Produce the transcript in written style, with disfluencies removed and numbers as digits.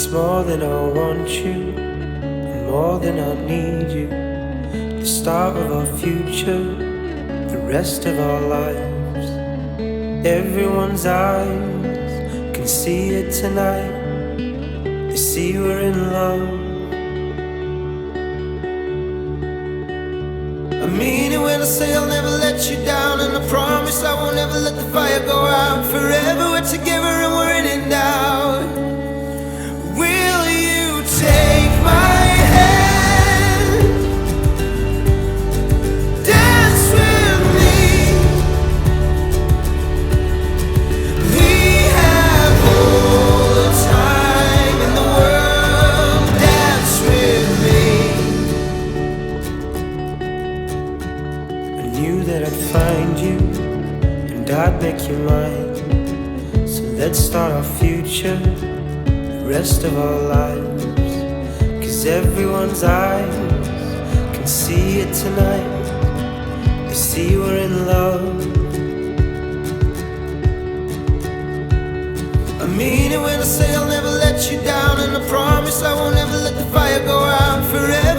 It's more than I want you, and more than I need you. The start of our future, the rest of our lives. Everyone's eyes can see it tonight. They see we're in love. I mean it when I say I'll never let you down, and I promise I won't ever let the fire go out. Forever we're together and we're in it now. Will you take my hand, dance with me? We have all the time in the world. Dance with me. I knew that I'd find you and I'd make you mine. So let's start our future, the rest of our lives. 'Cause everyone's eyes can see it tonight. They see we're in love. I mean it when I say I'll never let you down, and I promise I won't ever let the fire go out. Forever